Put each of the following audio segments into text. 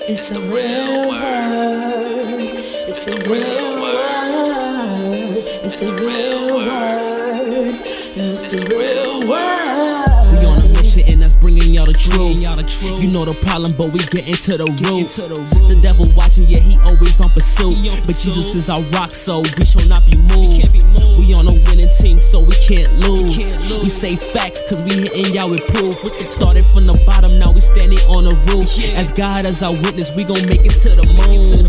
It's the real word. It's the real word. It's the real word. It's the real word. We on a mission and that's bringing y'all the truth. You know the problem, but we get into the root. The devil watching, yeah, he always on pursuit. But Jesus is our rock, so we shall not be moved. We on a winning team, so we can't lose. We say facts, cause we hitting y'all with proof. Started from the bottom, now we standing on the roof. As God as our witness, we gon' make it to the moon.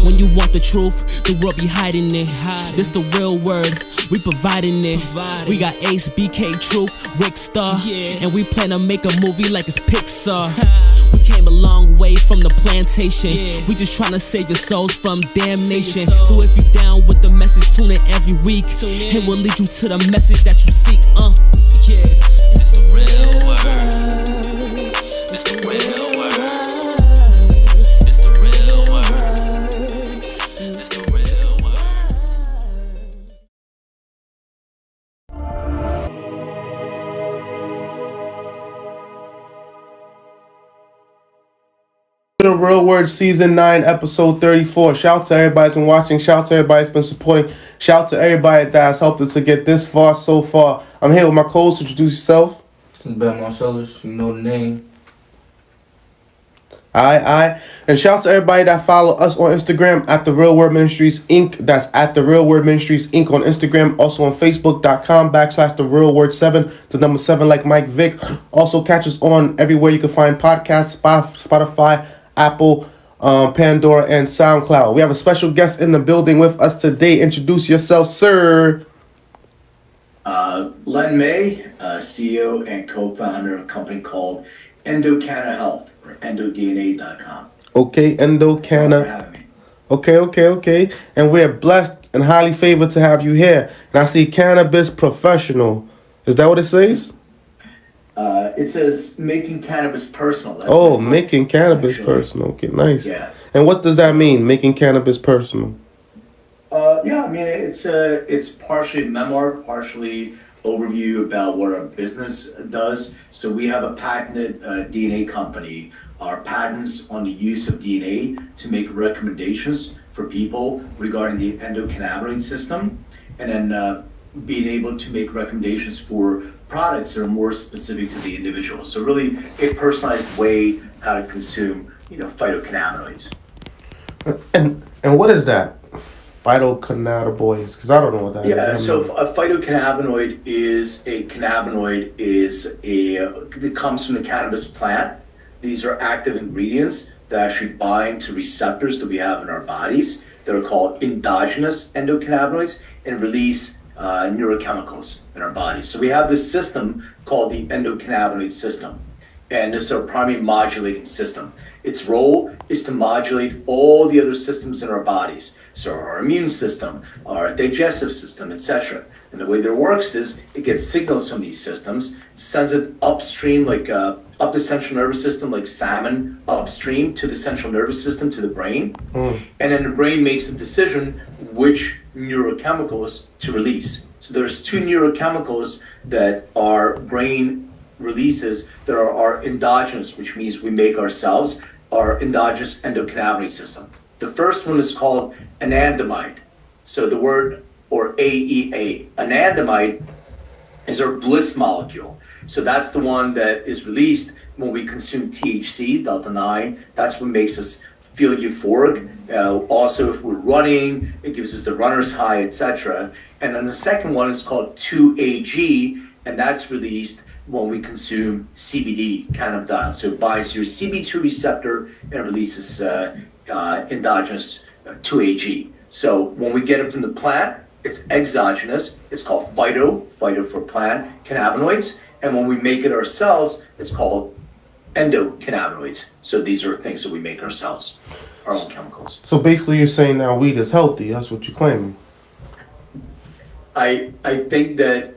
When you want the truth, the world be hiding it. This the real word, we providing it. We got Ace, BK, Truth, Rick Star, and we plan to make a movie like it's Pixar. We came a long way from the plantation. We just tryna save your souls from damnation. So if you down with the message, tune in every week. It will lead you to the message that you seek. It's the real word. It's the real word. It's the real word. It's the real word. The Real Word Season 9, Episode 34. Shout out to everybody that's been watching. Shout out to everybody that's been supporting. Shout out to everybody that has helped us to get this far so far. I'm here with my co-host. Introduce yourself. Since Ben Marcellus, you know the name. Aye. And shout out to everybody that follow us on Instagram at The Real Word Ministries Inc. That's at The Real Word Ministries Inc. on Instagram. Also on Facebook.com/The Real Word 7. The number 7 like Mike Vick. Also catch us on everywhere you can find podcasts, Spotify, Apple, Pandora, and Soundcloud. We have a special guest in the building with us today. Introduce yourself, sir. Len May, CEO and co-founder of a company called EndoCanna Health, or endodna.com. Okay, EndoCanna. Okay. And we're blessed and highly favored to have you here. And I see Cannabis Professional. Is that what it says? It says making cannabis personal. That's making cannabis personal. Okay, nice. Yeah. And what does that mean, making cannabis personal? It's partially memoir, partially overview about what our business does. So we have a patented DNA company. Our patents on the use of DNA to make recommendations for people regarding the endocannabinoid system, and then being able to make recommendations for products that are more specific to the individual. So really a personalized way how to consume, phytocannabinoids. And what is that? Phytocannabinoids, because I don't know what that is. Yeah, so a phytocannabinoid is a cannabinoid that comes from the cannabis plant. These are active ingredients that actually bind to receptors that we have in our bodies that are called endogenous endocannabinoids and release neurochemicals in our bodies. So we have this system called the endocannabinoid system, and this is our primary modulating system. Its role is to modulate all the other systems in our bodies, so our immune system, our digestive system, etc. And the way that it works is it gets signals from these systems, sends it upstream, like up the central nervous system, like salmon upstream to the central nervous system, to the brain. And then the brain makes a decision which neurochemicals to release. So there's two neurochemicals that our brain releases that are endogenous, which means we make ourselves, our endogenous endocannabinoid system. The first one is called anandamide. So the word, or AEA, anandamide is our bliss molecule. So that's the one that is released when we consume THC, delta-9. That's what makes us feel euphoric. Also, if we're running, it gives us the runner's high, etc. And then the second one is called 2AG, and that's released when we consume CBD, cannabidiol. So it binds your CB2 receptor and it releases endogenous 2AG. So when we get it from the plant, it's exogenous. It's called phyto for plant cannabinoids. And when we make it ourselves, it's called endocannabinoids. So these are things that we make ourselves, our own chemicals. So basically you're saying now weed is healthy. That's what you're claiming. I think that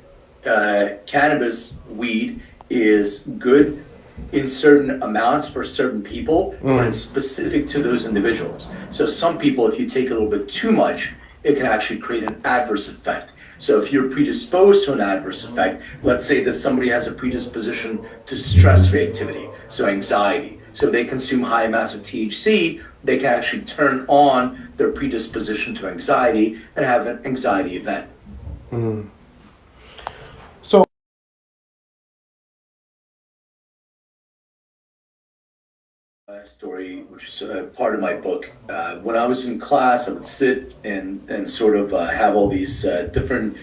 cannabis weed is good in certain amounts for certain people, but it's specific to those individuals. So some people, if you take a little bit too much, it can actually create an adverse effect. So if you're predisposed to an adverse effect, let's say that somebody has a predisposition to stress reactivity, so anxiety, So if they consume high amounts of THC, they can actually turn on their predisposition to anxiety and have an anxiety event. So Story, which is part of my book. When I was in class, I would sit and sort of have all these different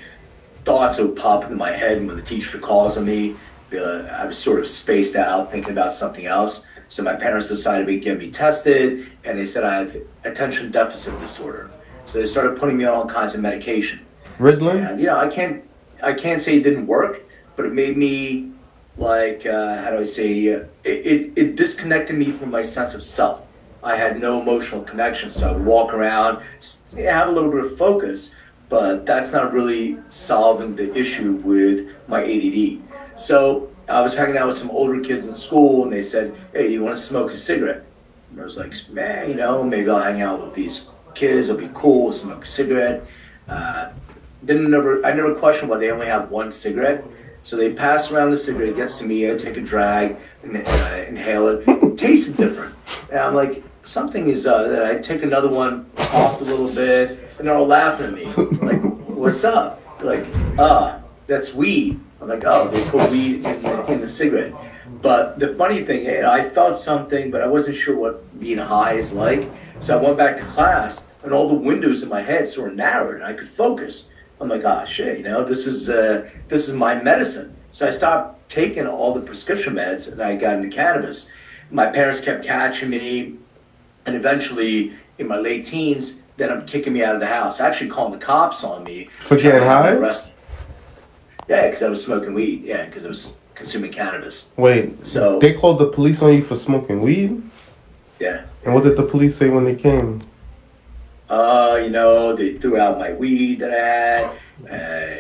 thoughts that would pop into my head. And when the teacher calls on me, I was sort of spaced out thinking about something else. So my parents decided to get me tested, and they said I have attention deficit disorder. So they started putting me on all kinds of medication. Ritalin? And I can't say it didn't work, but it made me like how do I say it disconnected me from my sense of self. I had no emotional connection, so I would walk around, have a little bit of focus, but that's not really solving the issue with my ADD. So I was hanging out with some older kids in school, and they said, "Hey, do you want to smoke a cigarette?" And I was like, "Man, maybe I'll hang out with these kids. It'll be cool, smoke a cigarette." I never questioned why they only have one cigarette. So they pass around the cigarette, it gets to me, I take a drag, and inhale it. It tasted different. And I'm like, something is, that I take another one, off a little bit, and they're all laughing at me. Like, what's up? They're like, that's weed. I'm like, oh, they put weed in the cigarette. But the funny thing, I felt something, but I wasn't sure what being high is like. So I went back to class, and all the windows in my head sort of narrowed, and I could focus. I'm like, shit, this is my medicine. So I stopped taking all the prescription meds, and I got into cannabis. My parents kept catching me, and eventually, in my late teens, they ended up kicking me out of the house. Actually calling the cops on me. For getting high? Yeah, because I was smoking weed. Yeah, because I was consuming cannabis. Wait, so they called the police on you for smoking weed? Yeah. And what did the police say when they came? They threw out my weed that I had,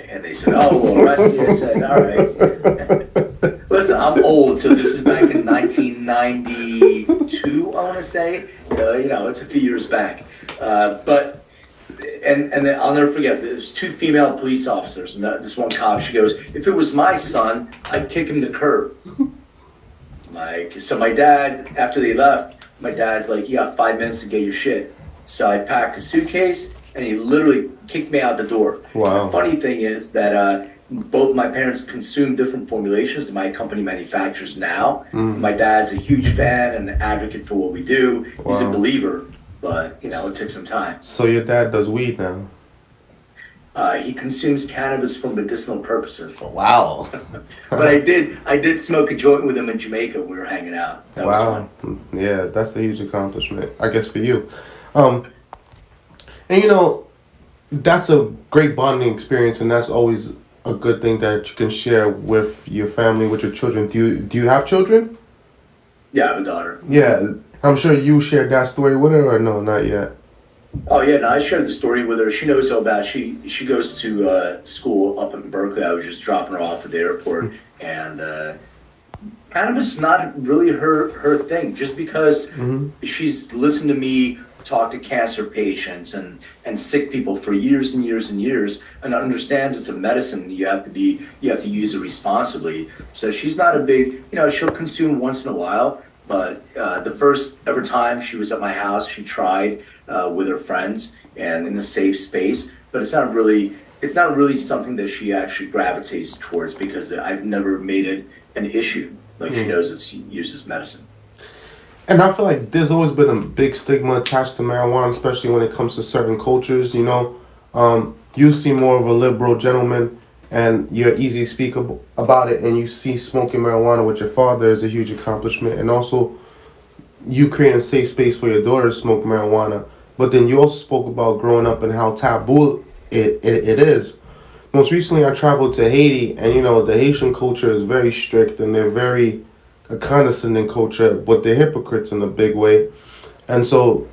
and they said, "Oh, we'll arrest you." I said, "All right." Listen, I'm old, so this is back in 1992, I want to say. So it's a few years back. But I'll never forget. There's two female police officers, and this one cop, she goes, "If it was my son, I'd kick him to the curb." So my dad, after they left, my dad's like, "You got 5 minutes to get your shit." So I packed a suitcase, and he literally kicked me out the door. Wow. The funny thing is that both my parents consume different formulations that my company manufactures now. My dad's a huge fan and an advocate for what we do. Wow. He's a believer, but it took some time. So your dad does weed now? He consumes cannabis for medicinal purposes. Wow. But I did smoke a joint with him in Jamaica when we were hanging out. That was fun. Yeah, that's a huge accomplishment, I guess, for you. That's a great bonding experience, and that's always a good thing that you can share with your family, with your children. Do you have children? Yeah, I have a daughter. Yeah, I'm sure you shared that story with her, or no, not yet? Oh yeah, no, I shared the story with her. She knows all about it. She goes to school up in Berkeley. I was just dropping her off at the airport, and cannabis is not really her thing. Just because she's listened to me talk to cancer patients and sick people for years and years and years, and understands it's a medicine. You have to use it responsibly. So she's not a big, she'll consume once in a while. But the first ever time she was at my house, she tried with her friends and in a safe space. But it's not really something that she actually gravitates towards, because I've never made it an issue. Like she knows it's used as medicine. And I feel like there's always been a big stigma attached to marijuana, especially when it comes to certain cultures. You seem more of a liberal gentleman, and you're easy to speak about it, and you see smoking marijuana with your father is a huge accomplishment. And also, you create a safe space for your daughter to smoke marijuana. But then you also spoke about growing up and how taboo it is. Most recently, I traveled to Haiti, and the Haitian culture is very strict, and they're very a condescending culture, but they're hypocrites in a big way. And so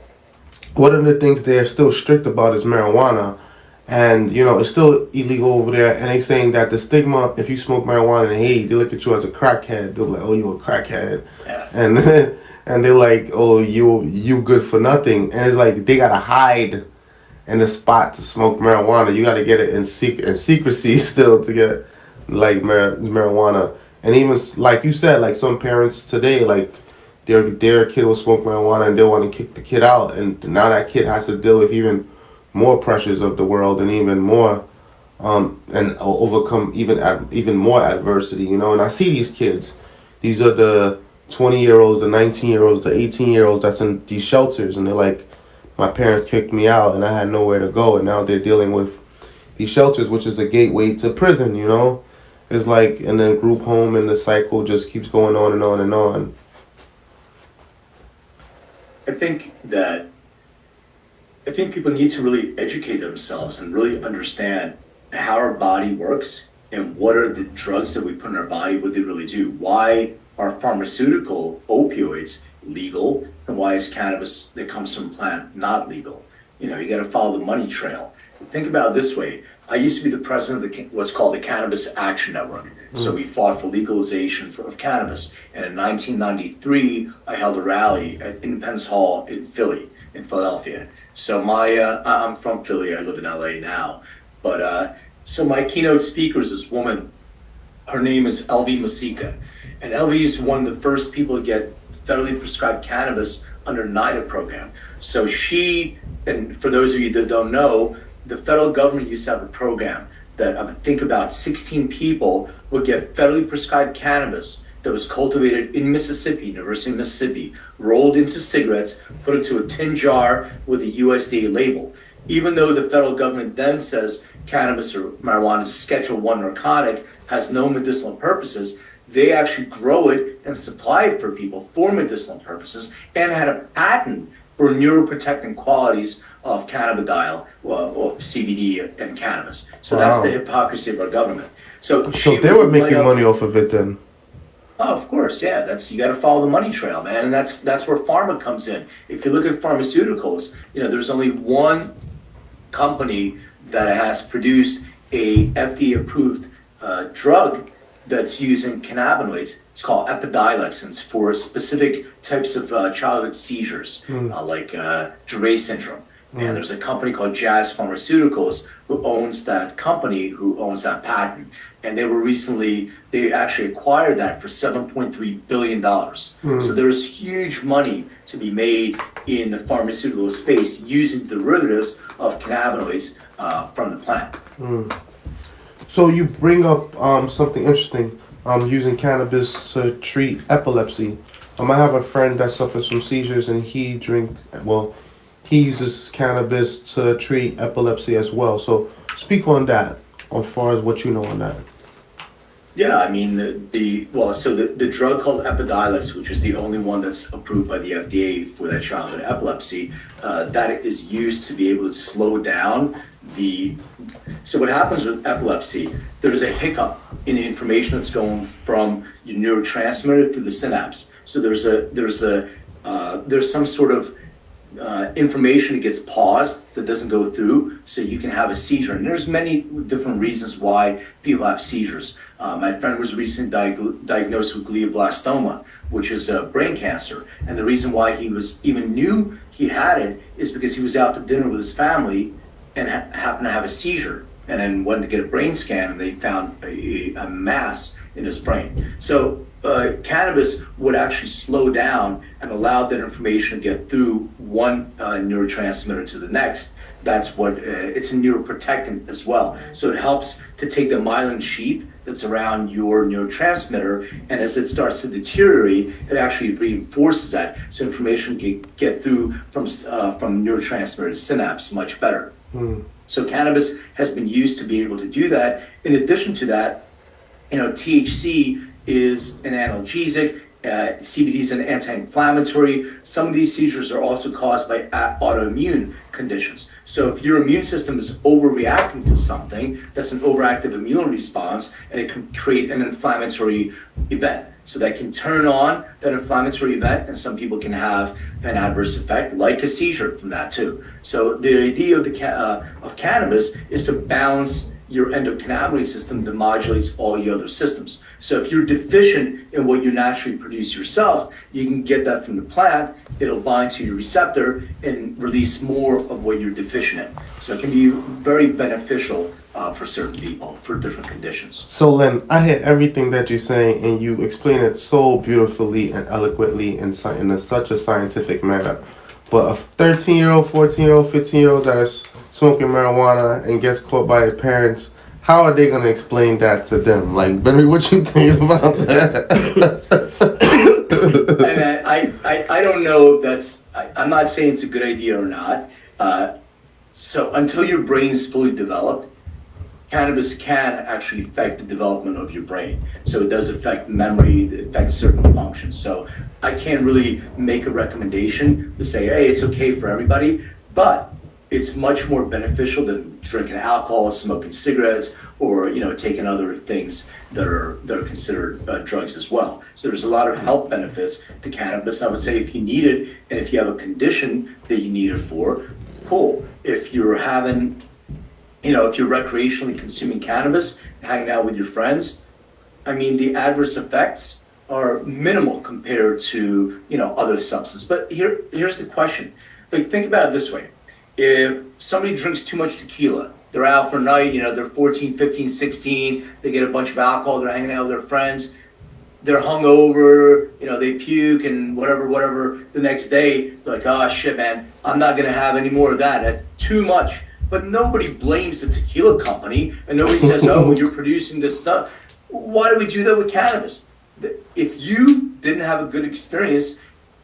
one of the things they're still strict about is marijuana. And, it's still illegal over there. And they're saying that the stigma, if you smoke marijuana in Haiti, they look at you as a crackhead. They're like, oh, you a crackhead. Yeah. And they're like, oh, you good for nothing. And it's like they got to hide in the spot to smoke marijuana. You got to get it in secrecy still to get, like, marijuana. And even, like you said, like some parents today, like, their kid will smoke marijuana and they want to kick the kid out, and now that kid has to deal with even more pressures of the world and even more and overcome even more adversity, you know. And I see these kids. These are the 20-year-olds, the 19-year-olds, the 18-year-olds that's in these shelters, and they're like, my parents kicked me out and I had nowhere to go, and now they're dealing with these shelters, which is a gateway to prison, you know. It's like, and then group home, and the cycle just keeps going on and on and on. I think people need to really educate themselves and really understand how our body works and what are the drugs that we put in our body, what they really do. Why are pharmaceutical opioids legal, and why is cannabis that comes from a plant not legal? You know, you got to follow the money trail. Think about it this way. I used to be the president of what's called the Cannabis Action Network. So we fought for legalization of cannabis. And in 1993, I held a rally at Independence Hall in Philadelphia. So I'm from Philly. I live in LA now. But so my keynote speaker is this woman. Her name is LV Masika. And LV is one of the first people to get federally prescribed cannabis under NIDA program. So she, and for those of you that don't know, the federal government used to have a program that I think about 16 people would get federally prescribed cannabis that was cultivated in Mississippi, University of Mississippi, rolled into cigarettes, put into a tin jar with a USDA label. Even though the federal government then says cannabis or marijuana is a Schedule I narcotic, has no medicinal purposes, they actually grow it and supply it for people for medicinal purposes, and had a patent for neuroprotecting qualities of cannabidiol, of CBD and cannabis. So That's the hypocrisy of our government. So they were making money off of it then. Oh, of course, yeah. You got to follow the money trail, man, and that's where pharma comes in. If you look at pharmaceuticals, you know, there's only one company that has produced a FDA-approved drug that's using cannabinoids. It's called Epidiolex, and it's for specific types of childhood seizures, like Dravet syndrome. And there's a company called Jazz Pharmaceuticals who owns that company, who owns that patent. And they actually acquired that for $7.3 billion. So there's huge money to be made in the pharmaceutical space using derivatives of cannabinoids from the plant. So you bring up something interesting, using cannabis to treat epilepsy. I have a friend that suffers from seizures, and he uses cannabis to treat epilepsy as well. So speak on that, as far as what you know on that. Yeah, I mean, the drug called Epidiolex, which is the only one that's approved by the FDA for that childhood epilepsy, that is used to be able to slow down so what happens with epilepsy, there's a hiccup in the information that's going from your neurotransmitter through the synapse. So there's some sort of information that gets paused that doesn't go through, so you can have a seizure. And there's many different reasons why people have seizures. My friend was recently diagnosed with glioblastoma, which is a brain cancer. And the reason why he even knew he had it is because he was out to dinner with his family and happened to have a seizure, and then went to get a brain scan, and they found a mass in his brain. So cannabis would actually slow down and allow that information to get through one neurotransmitter to the next. That's what it's a neuroprotectant as well. So it helps to take the myelin sheath that's around your neurotransmitter, and as it starts to deteriorate, it actually reinforces that, so information can get through from neurotransmitter to synapse much better. So cannabis has been used to be able to do that. In addition to that, you know, THC is an analgesic, CBD is an anti-inflammatory. Some of these seizures are also caused by autoimmune conditions. So if your immune system is overreacting to something, that's an overactive immune response, and it can create an inflammatory event. So that can turn on that inflammatory event, and some people can have an adverse effect, like a seizure from that too. So the idea of cannabis is to balance your endocannabinoid system that modulates all your other systems. So if you're deficient in what you naturally produce yourself, you can get that from the plant. It'll bind to your receptor and release more of what you're deficient in. So it can be very beneficial for certain people for different conditions. So Len, I hear everything that you're saying, and you explain it so beautifully and eloquently in such a scientific manner. But a 13-year-old, 14-year-old, 15-year-old that is smoking marijuana and gets caught by their parents, how are they going to explain that to them? Like, Benny, what you think about that? I don't know if that's, I'm not saying it's a good idea or not. So until your brain is fully developed, cannabis can actually affect the development of your brain. So it does affect memory, it affects certain functions. So I can't really make a recommendation to say, hey, it's okay for everybody, but it's much more beneficial than drinking alcohol, smoking cigarettes, or taking other things that are considered drugs as well. So there's a lot of health benefits to cannabis. I would say if you need it, and if you have a condition that you need it for, cool. If you're having, if you're recreationally consuming cannabis, hanging out with your friends, I mean, the adverse effects are minimal compared to other substances. But here's the question. Like, think about it this way. If somebody drinks too much tequila, they're out for a night, they're 14, 15, 16, they get a bunch of alcohol, they're hanging out with their friends, they're hungover, they puke and whatever, the next day, they're like, oh shit, man, I'm not gonna have any more of that, that's too much. But nobody blames the tequila company, and nobody says, oh, you're producing this stuff. Why do we do that with cannabis? If you didn't have a good experience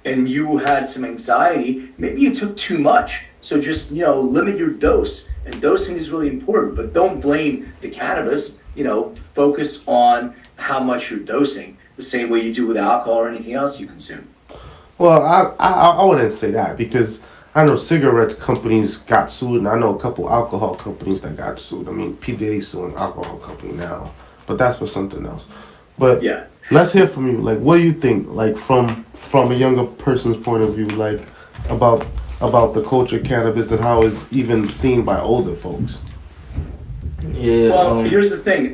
and you had some anxiety, maybe you took too much. So just, limit your dose. And dosing is really important, but don't blame the cannabis. Focus on how much you're dosing, the same way you do with alcohol or anything else you consume. Well, I wouldn't say that, because I know cigarette companies got sued, and I know a couple alcohol companies that got sued. I mean, P. Diddy's suing alcohol company now, but that's for something else. But yeah, let's hear from you. Like, what do you think, like, from a younger person's point of view, like, about the culture of cannabis and how it's even seen by older folks? Yeah. Well, here's the thing.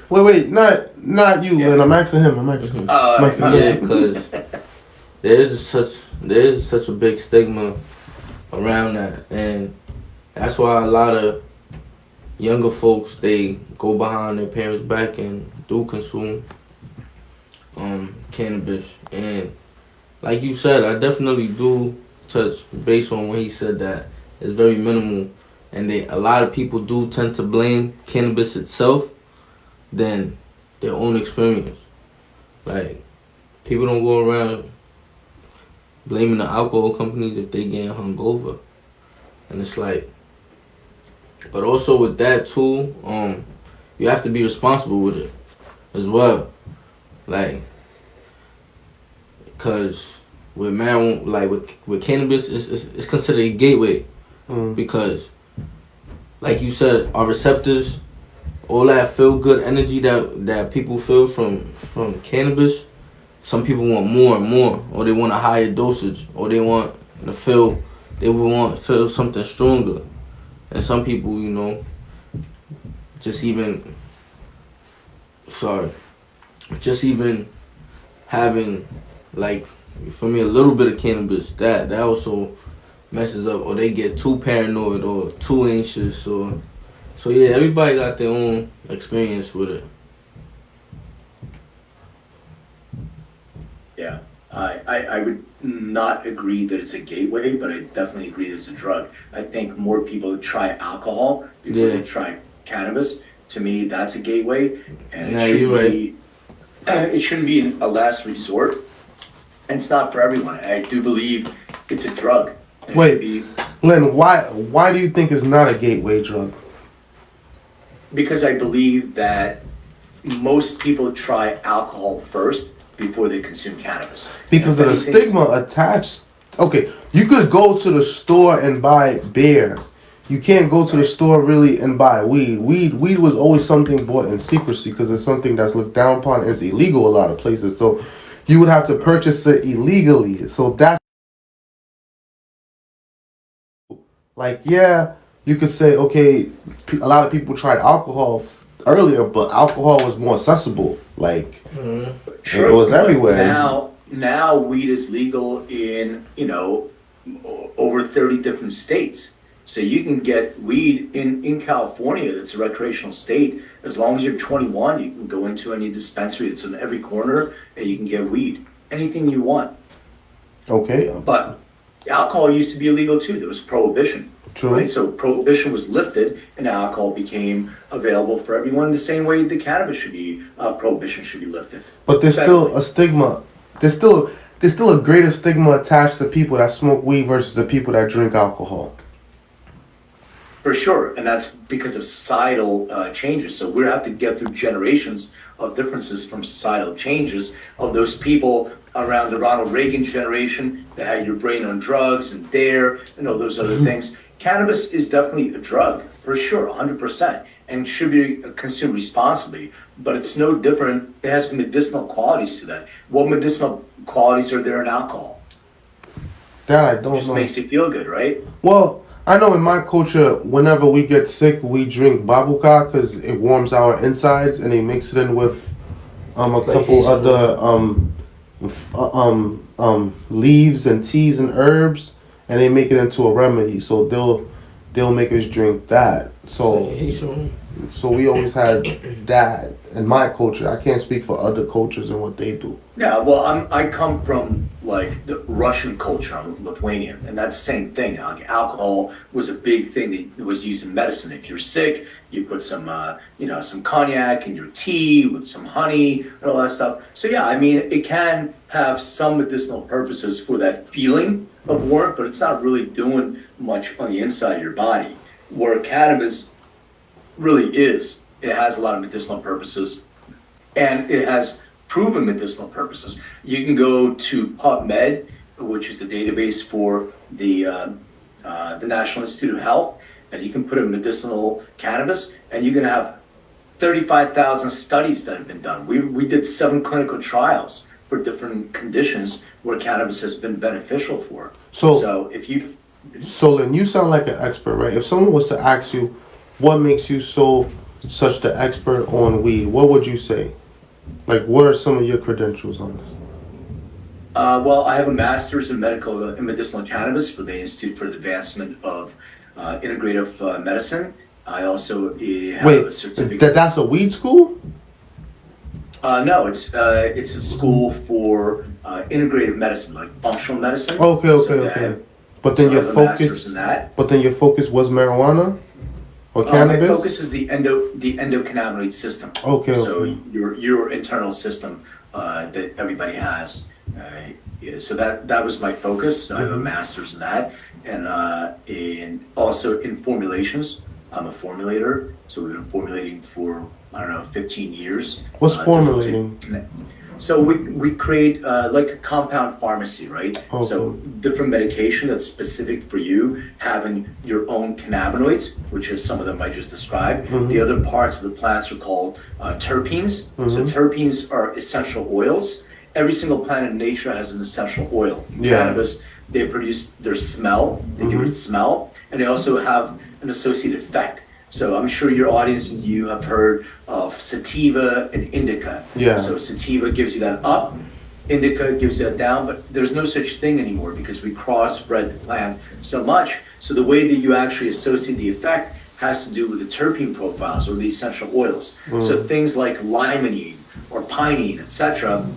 Wait, not you, Lynn. I'm asking him. Yeah, because there is such a big stigma around that, and that's why a lot of younger folks, they go behind their parents' back and do consume cannabis. And like you said, I definitely do touch based on when he said that it's very minimal, and a lot of people do tend to blame cannabis itself than their own experience. Like, people don't go around blaming the alcohol companies if they getting hungover, and it's like, but also with that too, you have to be responsible with it as well, like, cause with marijuana, like with cannabis, it's considered a gateway, because, like you said, our receptors, all that feel good energy that people feel from cannabis, some people want more and more, or they want a higher dosage, or they want to feel something stronger, and some people, just even having, like, for me, a little bit of cannabis, that also messes up, or they get too paranoid or too anxious, so yeah, everybody got their own experience with it. Yeah, I would not agree that it's a gateway, but I definitely agree that it's a drug. I think more people try alcohol before they try cannabis. To me, that's a gateway, and it shouldn't be a last resort. And it's not for everyone. I do believe it's a drug. Wait, Len, why do you think it's not a gateway drug? Because I believe that most people try alcohol first before they consume cannabis. Because of the stigma attached. Okay, you could go to the store and buy beer. You can't go to the store really and buy weed. Weed was always something bought in secrecy because it's something that's looked down upon as illegal a lot of places. So you would have to purchase it illegally. So that's like, yeah, you could say, okay, a lot of people tried alcohol earlier, but alcohol was more accessible. Like, True. it was everywhere. Now weed is legal in, over 30 different states. So you can get weed in California that's a recreational state. As long as you're 21, you can go into any dispensary that's in every corner and you can get weed. Anything you want. Okay. But alcohol used to be illegal too. There was prohibition. True. Right? So prohibition was lifted and alcohol became available for everyone the same way the cannabis should be, prohibition should be lifted. But there's still a stigma. There's still a greater stigma attached to people that smoke weed versus the people that drink alcohol. For sure, and that's because of societal changes. So we have to get through generations of differences from societal changes of those people around the Ronald Reagan generation that had your brain on drugs and DARE and all those other things. Cannabis is definitely a drug, for sure, 100%, and should be consumed responsibly. But it's no different. It has medicinal qualities to that. What medicinal qualities are there in alcohol? That I don't know. Just makes you feel good, right? Well, I know in my culture, whenever we get sick, we drink babuka because it warms our insides, and they mix it in with a couple other leaves and teas and herbs, and they make it into a remedy. So they'll make us drink that. So we always had that in my culture. I can't speak for other cultures and what they do. Yeah, well, I come from like the Russian culture. I'm Lithuanian, and that's the same thing. Like, alcohol was a big thing that was used in medicine. If you're sick, you put some cognac in your tea with some honey and all that stuff. So yeah, I mean, it can have some medicinal purposes for that feeling of warmth, but it's not really doing much on the inside of your body. Where cannabis really is, it has a lot of medicinal purposes, and it has proven medicinal purposes. You can go to PubMed, which is the database for the National Institute of Health, and you can put in medicinal cannabis, and you're going to have 35,000 studies that have been done. We did 7 clinical trials for different conditions where cannabis has been beneficial for. So if you... So then you sound like an expert, right? If someone was to ask you, what makes you such the expert on weed, what would you say? Like, what are some of your credentials on this? Well, I have a master's in medicinal cannabis for the Institute for the Advancement of Integrative Medicine. I also have a certificate. That's a weed school? No, it's a school for integrative medicine, like functional medicine. Okay. But then your focus. But then your focus was marijuana or cannabis. My focus is the endocannabinoid system. Okay. So your internal system that everybody has. So that was my focus. I have a master's in that, and also in formulations. I'm a formulator, so we've been formulating for 15 years. What's formulating? So we create like a compound pharmacy, right? Okay. So different medication that's specific for you, having your own cannabinoids, which are some of them I just described. The other parts of the plants are called terpenes. So terpenes are essential oils. Every single plant in nature has an essential oil. Cannabis, they produce their smell, they give it smell, and they also have an associated effect. So I'm sure your audience and you have heard of sativa and indica. Yeah. So sativa gives you that up, indica gives you that down, but there's no such thing anymore because we crossbred the plant so much. So the way that you actually associate the effect has to do with the terpene profiles or the essential oils. So things like limonene or pinene, etc.,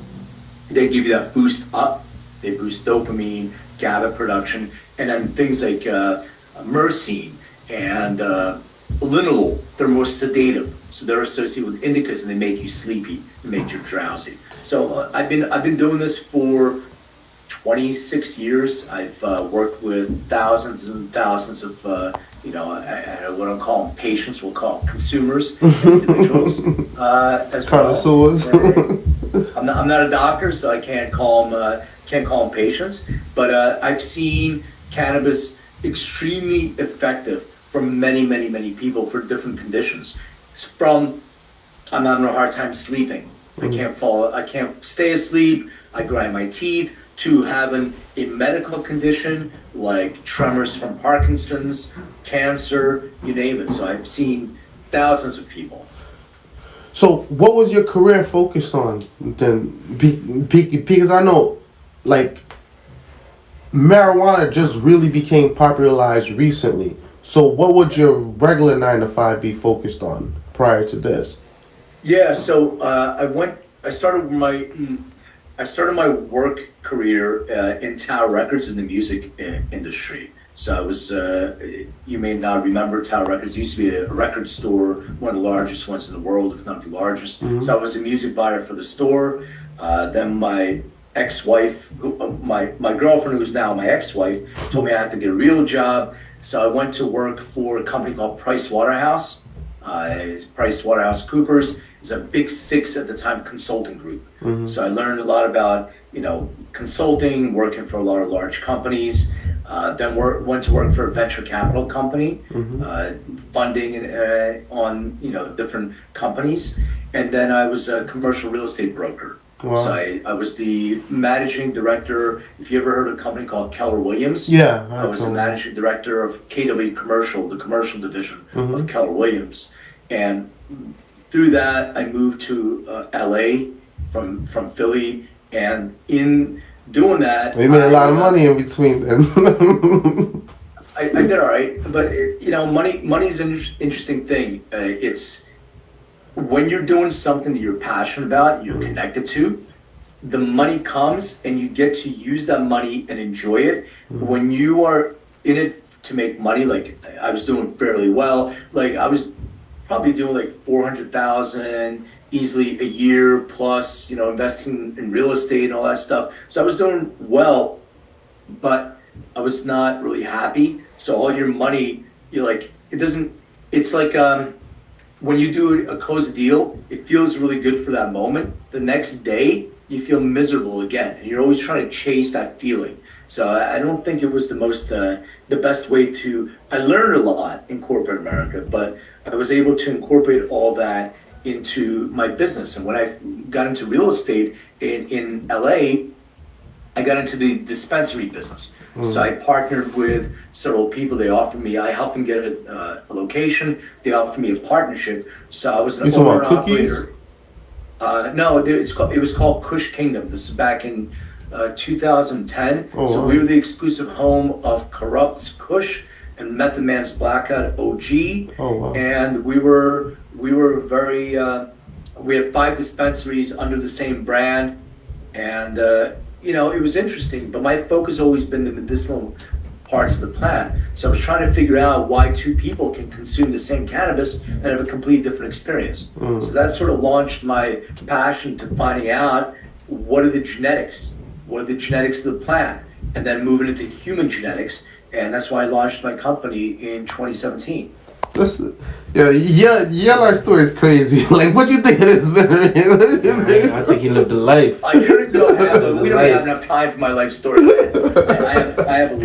they give you that boost up. They boost dopamine, GABA production, and then things like myrcene and linalool, they're more sedative, so they're associated with indicas and they make you sleepy, make you drowsy. So I've been doing this for 26 years. I've worked with thousands and thousands of what I'm calling patients, we'll call them consumers, individuals as well. I'm not a doctor, so I can't call them patients, but I've seen cannabis extremely effective for many people for different conditions. From I'm having a hard time sleeping, I can't stay asleep, I grind my teeth, to having a medical condition like tremors from Parkinson's, cancer, you name it. So I've seen thousands of people. So what was your career focused on then? Because I know, like, marijuana just really became popularized recently. So what would your regular 9-to-5 be focused on prior to this? Yeah, so I started my work career in Tower Records in the music industry. So I was, you may not remember Tower Records. It used to be a record store, one of the largest ones in the world, if not the largest. So I was a music buyer for the store. Then my ex-wife, my girlfriend, who's now my ex-wife, told me I had to get a real job. So I went to work for a company called PricewaterhouseCoopers. PricewaterhouseCoopers is a big six at the time consulting group. So I learned a lot about, consulting, working for a lot of large companies. Then went to work for a venture capital company, funding on different companies. And then I was a commercial real estate broker. Wow. So I was the managing director. If you ever heard of a company called Keller Williams? Yeah. I was the managing director of KW Commercial, the commercial division of Keller Williams. And through that, I moved to LA from Philly. And in doing that, you made a lot of money in between then. I did all right. But, money is an interesting thing. It's when you're doing something that you're passionate about, you're connected to, the money comes and you get to use that money and enjoy it. When you are in it to make money, like I was doing fairly well, like I was probably doing like 400,000 easily a year plus, investing in real estate and all that stuff. So I was doing well, but I was not really happy. So all your money, you're like, it's like, when you do close a deal, it feels really good for that moment. The next day, you feel miserable again, and you're always trying to chase that feeling. So I don't think it was the best way to. I learned a lot in corporate America, but I was able to incorporate all that into my business. And when I got into real estate in LA, I got into the dispensary business. So I partnered with several people. I helped them get a location. They offered me a partnership. So I was an owner operator. No, it was called Kush Kingdom. This is back in 2010. So we were the exclusive home of Corrupt's Kush and Method Man's Blackout OG. And we were very. We had 5 dispensaries under the same brand, and it was interesting, but my focus has always been the medicinal parts of the plant. So I was trying to figure out why 2 people can consume the same cannabis and have a completely different experience. So that sort of launched my passion to finding out what are the genetics of the plant, and then moving into human genetics. And that's why I launched my company in 2017. Your life story is crazy. Like, what do you think of this, man? I think he lived a life. I couldn't go we don't have enough time for my life story. I have a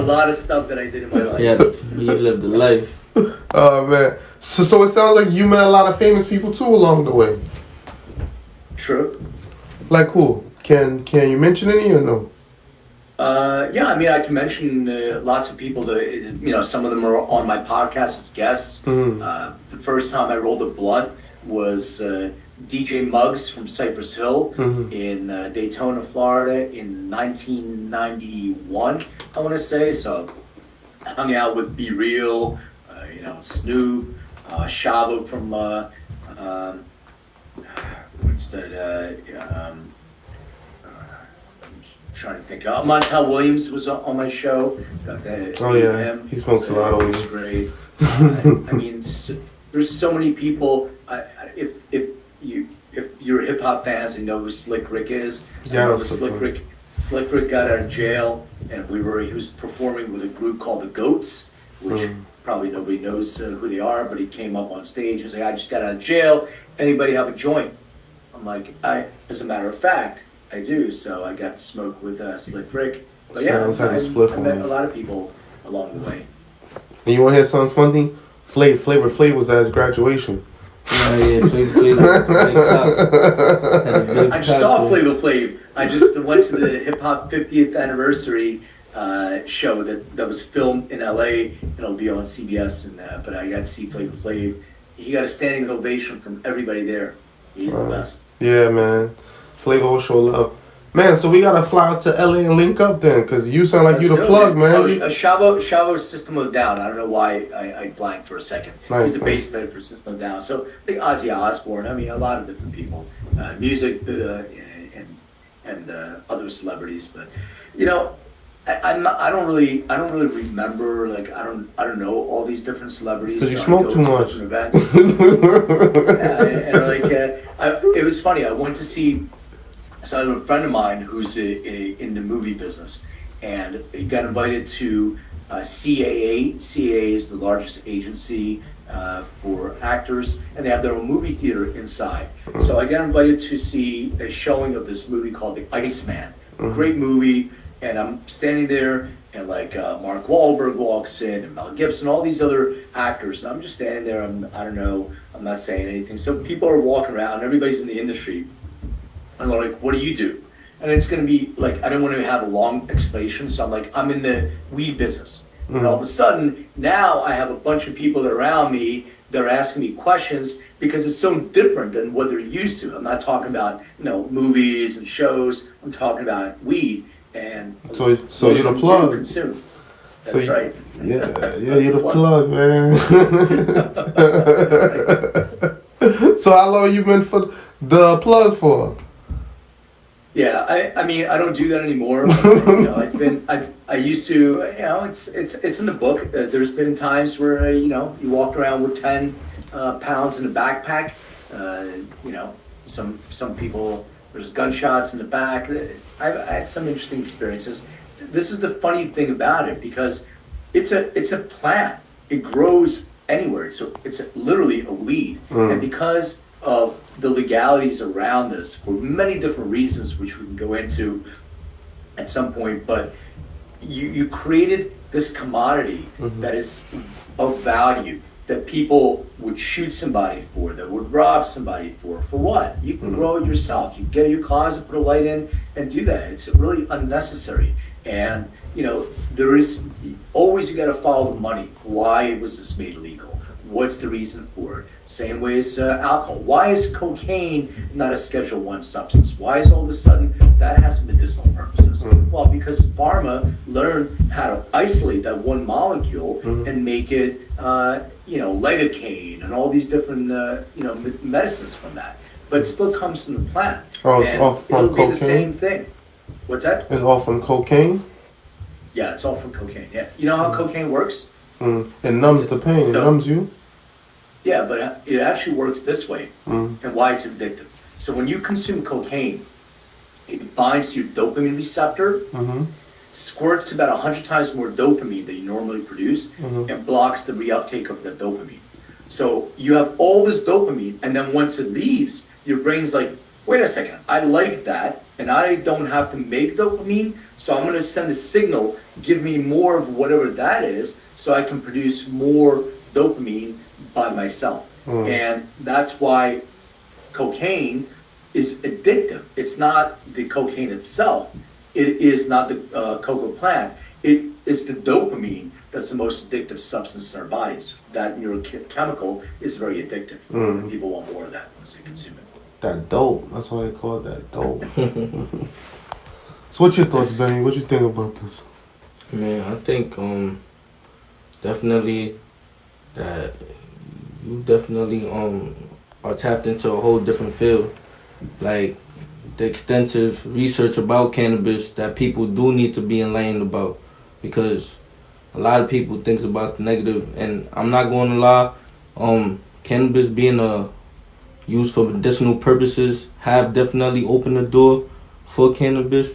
lot of stuff that I did in my life. Yeah, he lived a life. Oh man. So it sounds like you met a lot of famous people too along the way. True. Like who? Can you mention any or no? Yeah, I mean, I can mention lots of people that, some of them are on my podcast as guests. The first time I rolled a blunt was DJ Muggs from Cypress Hill in Daytona, Florida in 1991, I want to say. So I hung out with Be Real, Snoop, Shavo from, what's that, trying to think. Montel Williams was on my show. He smokes a lot of weed. It was great. I mean, there's so many people. If you're hip hop fans and know who Slick Rick is, Slick Rick got out of jail, and he was performing with a group called the Goats, which probably nobody knows who they are. But he came up on stage and said, "I just got out of jail. Anybody have a joint?" I'm like, as a matter of fact, I do. So I got to smoke with Slick Rick. But yeah, I met a lot of people along the way. And you want to hear something funny? Flavor Flav was at his graduation. Yeah, Flavor Flav. I just saw Flavor Flav. I just went to the hip hop 50th anniversary show that was filmed in LA. It'll be on CBS, but I got to see Flavor Flav. He got a standing ovation from everybody there. He's the best. Yeah, man. Flavor will show love. Man, so we gotta fly out to LA and link up then, cause you sound like you the plug, man. Oh, Chavo System of a Down. I don't know why I blanked for a second. Nice, He's the bass player for System of a Down. So I think Ozzy Osbourne. I mean, a lot of different people, music and other celebrities. But you know, I don't really remember. Like I don't know all these different celebrities. Cause you smoke too much. It was funny. I went to see. So I have a friend of mine who's in the movie business, and he got invited to CAA. CAA is the largest agency for actors, and they have their own movie theater inside. So I got invited to see a showing of this movie called The Iceman. Great movie, and I'm standing there, and Mark Wahlberg walks in, and Mel Gibson, all these other actors, and I'm just standing there. I don't know. I'm not saying anything. So people are walking around. Everybody's in the industry. And they're like, what do you do? And it's going to be like, I don't want to have a long explanation. So I'm like, I'm in the weed business. And all of a sudden, now I have a bunch of people that are around me. They're asking me questions because it's so different than what they're used to. I'm not talking about, movies and shows. I'm talking about weed. And so you're the plug. Consume. That's right. Yeah, you're the plug, man. So how long you been for the plug for? Yeah, I mean, I don't do that anymore. I used to, it's in the book. There's been times where, you walked around with 10 pounds in a backpack. Some people, there's gunshots in the back. I had some interesting experiences. This is the funny thing about it, because it's a plant. It grows anywhere. So it's literally a weed. And because of the legalities around this, for many different reasons, which we can go into at some point, but you created this commodity that is of value, that people would shoot somebody for, that would rob somebody for what? You can grow it yourself. You get in your closet, put a light in, and do that. It's really unnecessary. And there is always, you got to follow the money. Why was this made illegal? What's the reason for it? Same way as alcohol. Why is cocaine not a Schedule I substance? Why is all of a sudden that has medicinal purposes? Well, because pharma learned how to isolate that one molecule and make it, lidocaine and all these different, medicines from that. But it still comes from the plant. Oh, it's all from it'll cocaine? Be the same thing. What's that? It's all from cocaine? Yeah, it's all from cocaine. Yeah. You know how cocaine works? It numbs the pain. It numbs you? Yeah, but it actually works this way, and why it's addictive. So when you consume cocaine, it binds to your dopamine receptor, squirts about 100 times more dopamine than you normally produce, and blocks the reuptake of the dopamine. So you have all this dopamine, and then once it leaves, your brain's like, wait a second, I like that, and I don't have to make dopamine, so I'm going to send a signal, give me more of whatever that is, so I can produce more dopamine by myself. And that's why cocaine is addictive. It's not the cocaine itself. It is not the coca plant. It is the dopamine that's the most addictive substance in our bodies. That neurochemical is very addictive. And people want more of that once they consume it. That dope. That's why they call it that dope. So what's your thoughts, Benny? What you think about this? Man, I think definitely that you definitely are tapped into a whole different field. Like the extensive research about cannabis that people do need to be enlightened about, because a lot of people think about the negative, and I'm not going to lie, cannabis being used for medicinal purposes have definitely opened the door for cannabis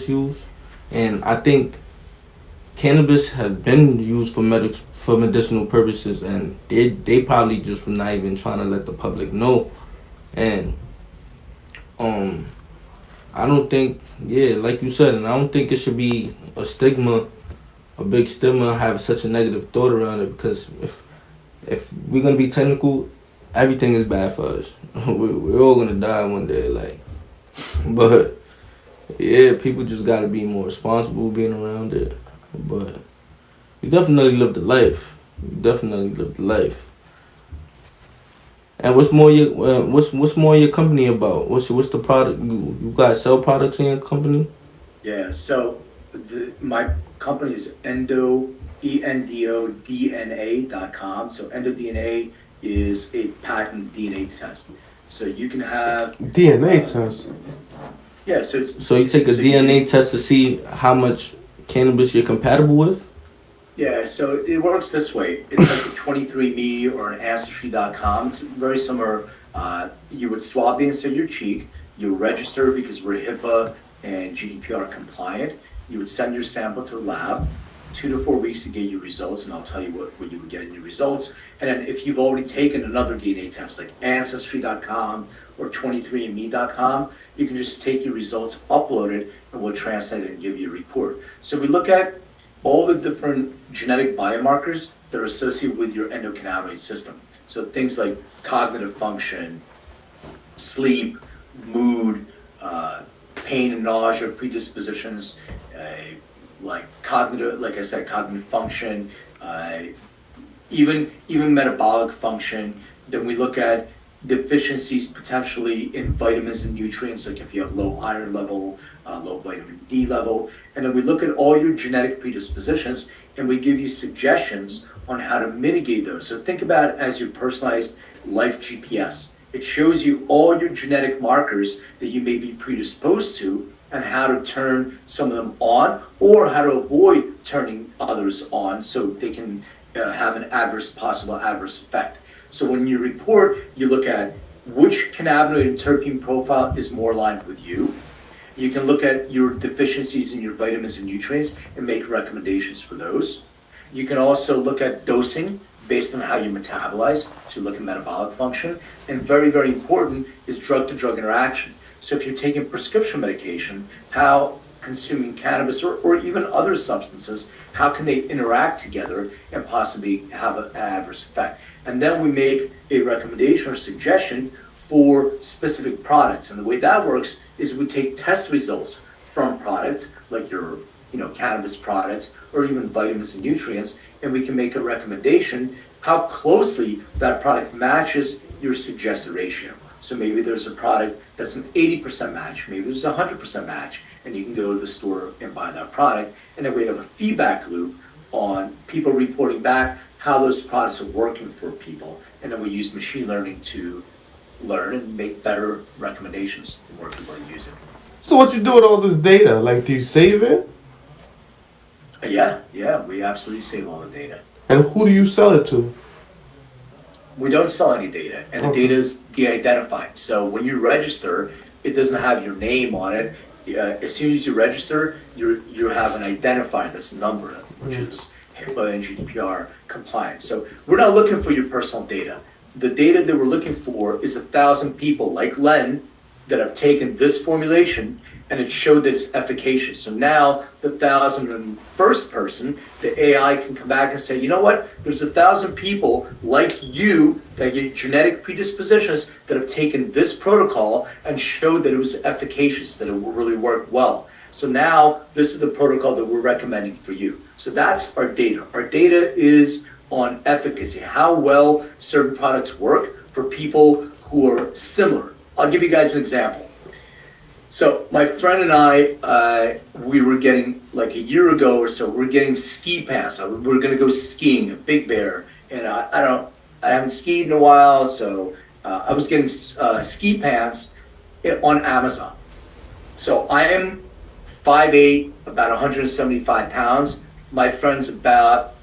use, and I think cannabis has been used for medicinal purposes, and they probably just were not even trying to let the public know. And I don't think, like you said, and I don't think it should be a big stigma, have such a negative thought around it, because if we're gonna be technical, everything is bad for us. We're all gonna die one day, but Yeah, people just gotta be more responsible being around it. But you definitely lived the life. You definitely lived the life. And what's more your company about? What's the product? You guys sell products in your company? Yeah, so my company is ENDODNA.com. So EndoDNA is a patent DNA test. So you can have DNA test. Yeah, so you take a DNA test to see how much cannabis you're compatible with? Yeah, so it works this way. It's like a 23andMe or an Ancestry.com. It's very similar. You would swab the inside of your cheek. You register because we're HIPAA and GDPR compliant. You would send your sample to the lab, 2 to 4 weeks to get your results, and I'll tell you what you would get in your results. And then if you've already taken another DNA test like Ancestry.com or 23andMe.com, you can just take your results, upload it, and we'll translate it and give you a report. So we look at all the different genetic biomarkers that are associated with your endocannabinoid system. So things like cognitive function, sleep, mood, pain and nausea, predispositions, like cognitive, like I said, cognitive function, even metabolic function. Then we look at deficiencies potentially in vitamins and nutrients, like if you have low iron level, low vitamin D level. And then we look at all your genetic predispositions and we give you suggestions on how to mitigate those. So think about it as your personalized life GPS. It shows you all your genetic markers that you may be predisposed to and how to turn some of them on or how to avoid turning others on so they can have an possible adverse effect. So when you report, you look at which cannabinoid and terpene profile is more aligned with you. You can look at your deficiencies in your vitamins and nutrients and make recommendations for those. You can also look at dosing based on how you metabolize, so look at metabolic function. And very, very important is drug-to-drug interaction. So if you're taking prescription medication, how consuming cannabis or even other substances, how can they interact together and possibly have an adverse effect? And then we make a recommendation or suggestion for specific products. And the way that works is we take test results from products like your cannabis products or even vitamins and nutrients, and we can make a recommendation how closely that product matches your suggested ratio. So maybe there's a product that's an 80% match, maybe there's a 100% match, and you can go to the store and buy that product. And then we have a feedback loop on people reporting back how those products are working for people. And then we use machine learning to learn and make better recommendations for where people are using. So what you do with all this data? Like, do you save it? Yeah, we absolutely save all the data. And who do you sell it to? We don't sell any data, and the data is de-identified. So when you register, it doesn't have your name on it. As soon as you register, you have an identifier that's numbered, which is HIPAA and GDPR compliant. So we're not looking for your personal data. The data that we're looking for is 1,000 people like Len that have taken this formulation and it showed that it's efficacious. So now the 1,001st person, the AI can come back and say, you know what, there's 1,000 people like you that get genetic predispositions that have taken this protocol and showed that it was efficacious, that it will really work well. So now this is the protocol that we're recommending for you. So that's our data. Our data is on efficacy, how well certain products work for people who are similar. I'll give you guys an example. So my friend and I, we were getting, like a year ago or so, we're getting ski pants. So we're gonna go skiing at Big Bear, and I haven't skied in a while, so I was getting ski pants on Amazon. So I am 5'8", about 175 pounds. My friend's about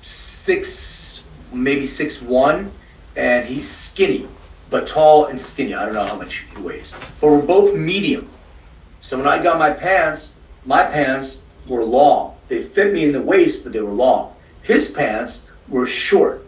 6, maybe 6'1", and he's skinny, but tall and skinny. I don't know how much he weighs, but we're both medium. So when I got my pants were long. They fit me in the waist, but they were long. His pants were short.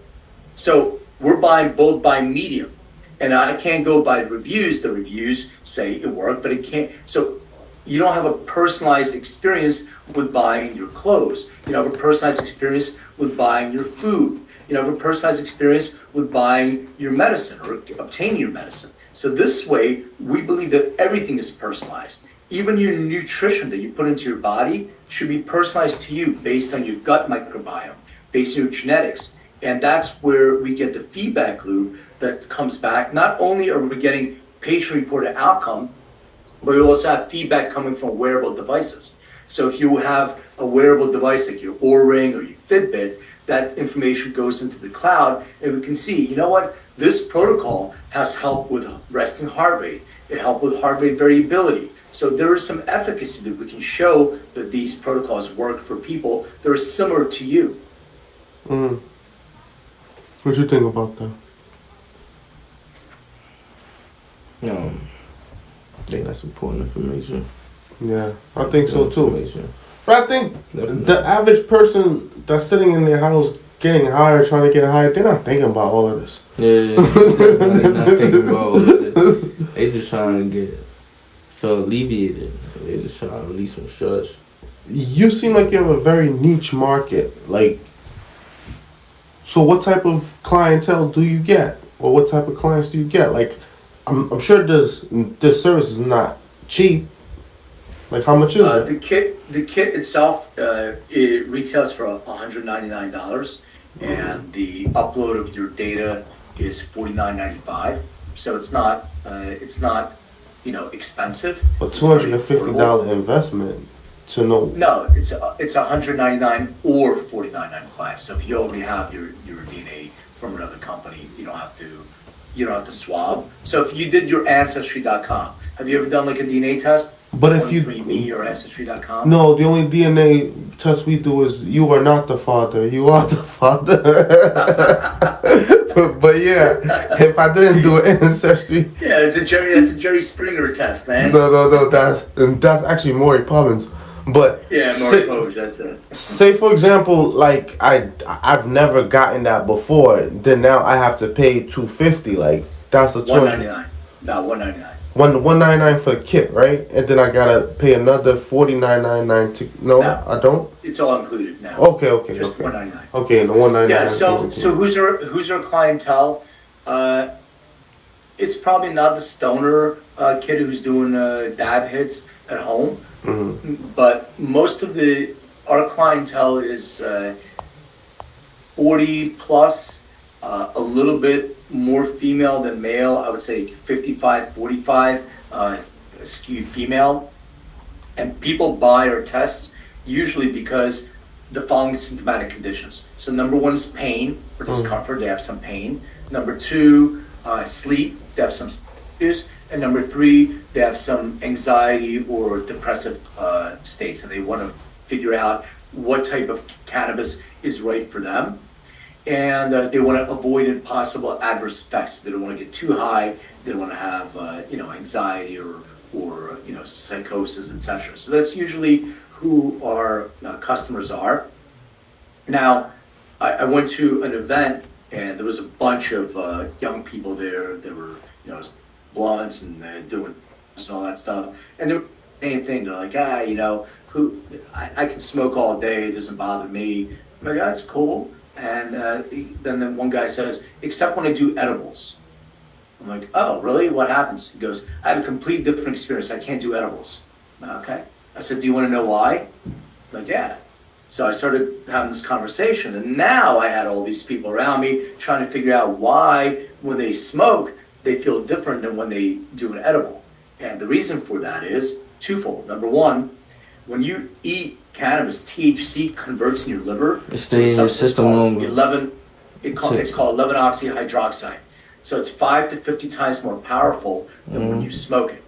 So we're both buying medium. And I can't go by reviews. The reviews say it worked, but it can't. So you don't have a personalized experience with buying your clothes. You don't have a personalized experience with buying your food. You know, have a personalized experience with buying your medicine or obtaining your medicine. So this way, we believe that everything is personalized. even your nutrition that you put into your body should be personalized to you based on your gut microbiome, based on your genetics. And that's where we get the feedback loop that comes back. Not only are we getting patient-reported outcome, but we also have feedback coming from wearable devices. So if you have a wearable device like your Oura Ring or your Fitbit, that information goes into the cloud, and we can see, you know what, this protocol has helped with resting heart rate. It helped with heart rate variability. So there is some efficacy that we can show that these protocols work for people that are similar to you. What you think about that? I think that's important information. Yeah, I think so too. But I think the average person that's sitting in their house getting high or trying to get high, they're not thinking about all of this. Yeah, they're not thinking about all of this. They just trying to feel alleviated. They just trying to release some stress. You seem like you have a very niche market. Like, so what type of clientele do you get? Or what type of clients do you get? Like, I'm sure this service is not cheap. Like, how much is it? The kit itself, it retails for $199, and the upload of your data is $49.95. So it's not expensive. A $250 investment to know. No, it's $199 or $49.95. So if you already have your DNA from another company, you don't have to swab. So if you did your Ancestry.com, have you ever done like a DNA test? But if you 23andMe or Ancestry.com? No, the only DNA test we do is you are not the father. You are the father. but yeah, if I didn't do an Ancestry. Yeah, it's a Jerry Springer test, man. No, that's actually Maury Povins. But yeah, Maury Povins, that's it. Say for example, like I've never gotten that before. Then now I have to pay $250. Like that's a $199. No, $199. $199 for the kit, right? And then I gotta pay another $49.99 to. No, I don't. It's all included now. Okay. Just $199. Okay, and the $199. Yeah. So who's our clientele? It's probably not the stoner kid who's doing dab hits at home, but most of our clientele is 40 plus, a little bit more female than male. I would say 55, 45 skewed female. And people buy our tests usually because the following symptomatic conditions. So number one is pain or discomfort. They have some pain. Number two, sleep. They have some issues. And number three, they have some anxiety or depressive states, and they want to figure out what type of cannabis is right for them. And they want to avoid possible adverse effects. They don't want to get too high. They don't want to have anxiety or psychosis, etc. So that's usually who our customers are. Now, I went to an event and there was a bunch of young people there that were blunts and doing and all that stuff. And they were the same thing. They're like, I can smoke all day. It doesn't bother me. I'm like, that's cool. And then one guy says, except when I do edibles. I'm like, oh, really? What happens? He goes, I have a complete different experience. I can't do edibles. Okay. I said, do you want to know why? I'm like, yeah. So I started having this conversation, and now I had all these people around me trying to figure out why, when they smoke, they feel different than when they do an edible. And the reason for that is twofold. Number one, when you eat cannabis, THC converts in your liver. It stays in your system longer. It's called 11-oxyhydroxide. So it's 5 to 50 times more powerful than when you smoke it.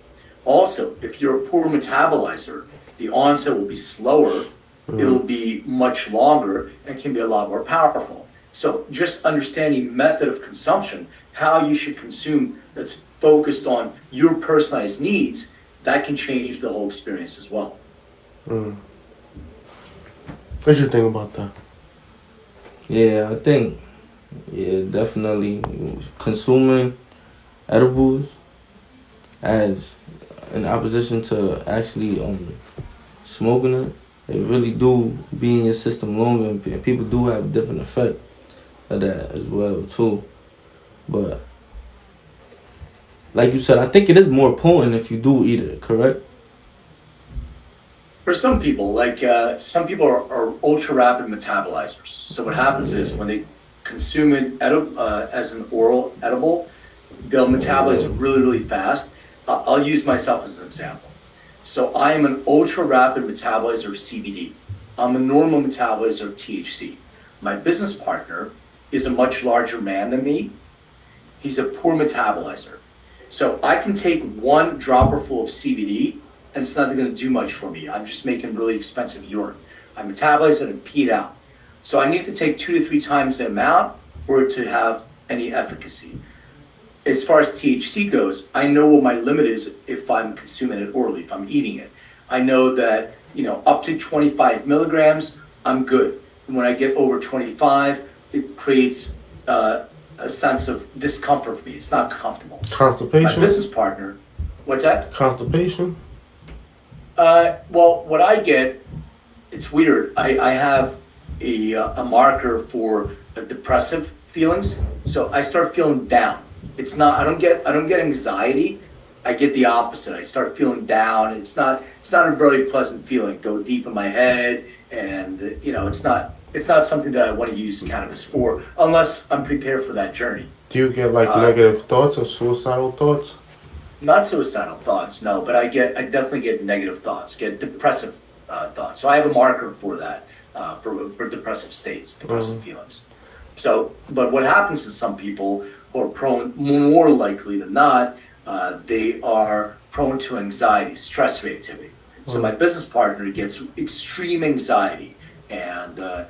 Also, if you're a poor metabolizer, the onset will be slower, it'll be much longer, and can be a lot more powerful. So just understanding method of consumption, how you should consume that's focused on your personalized needs, that can change the whole experience as well. What's your thing about that? Yeah, I think, definitely consuming edibles as in opposition to actually smoking it, they really do be in your system longer, and people do have a different effect of that as well too. But like you said, I think it is more potent if you do eat it, correct? For some people, some people are ultra rapid metabolizers. So what happens is when they consume it as an oral edible, they'll metabolize it really, really fast. I'll use myself as an example. So I am an ultra rapid metabolizer of CBD. I'm a normal metabolizer of THC. My business partner is a much larger man than me. He's a poor metabolizer. So I can take one dropper full of CBD and it's not going to do much for me. I'm just making really expensive urine. I metabolize it and pee it out. So I need to take 2 to 3 times the amount for it to have any efficacy. As far as THC goes, I know what my limit is if I'm consuming it orally, if I'm eating it. I know that, up to 25 milligrams, I'm good. And when I get over 25, it creates a sense of discomfort for me. It's not comfortable. Constipation? My business partner, what's that? Constipation? Well, what I get, it's weird. I have a marker for depressive feelings. So I start feeling down. It's not, I don't get anxiety. I get the opposite. I start feeling down. It's not a very pleasant feeling. Go deep in my head, and it's not something that I want to use cannabis for unless I'm prepared for that journey. Do you get negative thoughts or suicidal thoughts? Not suicidal thoughts, no, but I definitely get negative thoughts, get depressive thoughts. So I have a marker for that, for depressive states, depressive feelings. So, but what happens to some people who are prone, more likely than not, they are prone to anxiety, stress reactivity. So my business partner gets extreme anxiety, and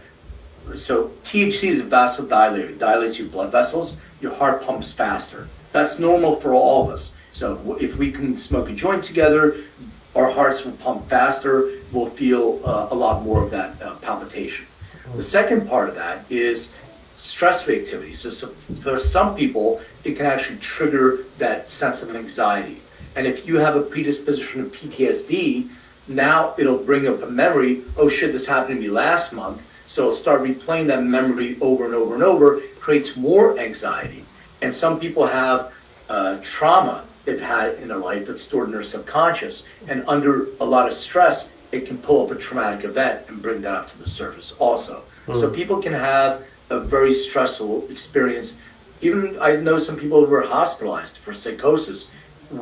so THC is a vasodilator. It dilates your blood vessels, your heart pumps faster. That's normal for all of us. So if we can smoke a joint together, our hearts will pump faster, we'll feel a lot more of that palpitation. The second part of that is stress reactivity. So for some people, it can actually trigger that sense of anxiety. And if you have a predisposition of PTSD, now it'll bring up a memory, oh shit, this happened to me last month. So it'll start replaying that memory over and over and over, creates more anxiety. And some people have trauma they've had in their life that's stored in their subconscious. And under a lot of stress, it can pull up a traumatic event and bring that up to the surface also. So people can have a very stressful experience. Even I know some people who were hospitalized for psychosis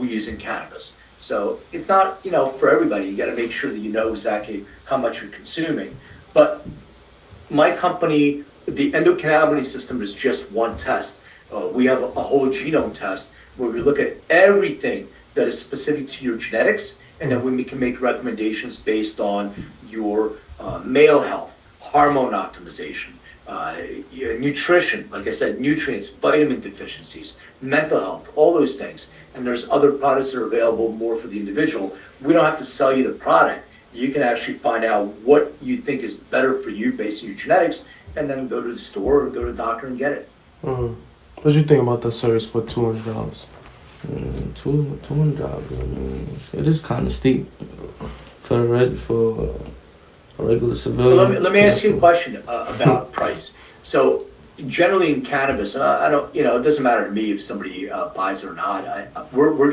using cannabis. So it's not, for everybody. You got to make sure that you know exactly how much you're consuming. But my company, the endocannabinoid system, is just one test. We have a whole genome test where we look at everything that is specific to your genetics, and then we can make recommendations based on your male health, hormone optimization, your nutrition, like I said, nutrients, vitamin deficiencies, mental health, all those things. And there's other products that are available more for the individual. We don't have to sell you the product. You can actually find out what you think is better for you based on your genetics, and then go to the store or go to the doctor and get it. What do you think about the service for $200? $200. I mean, it is kind of steep for a regular civilian. Well, let me ask you a question about price. So generally in cannabis, and I don't, it doesn't matter to me if somebody buys it or not. We're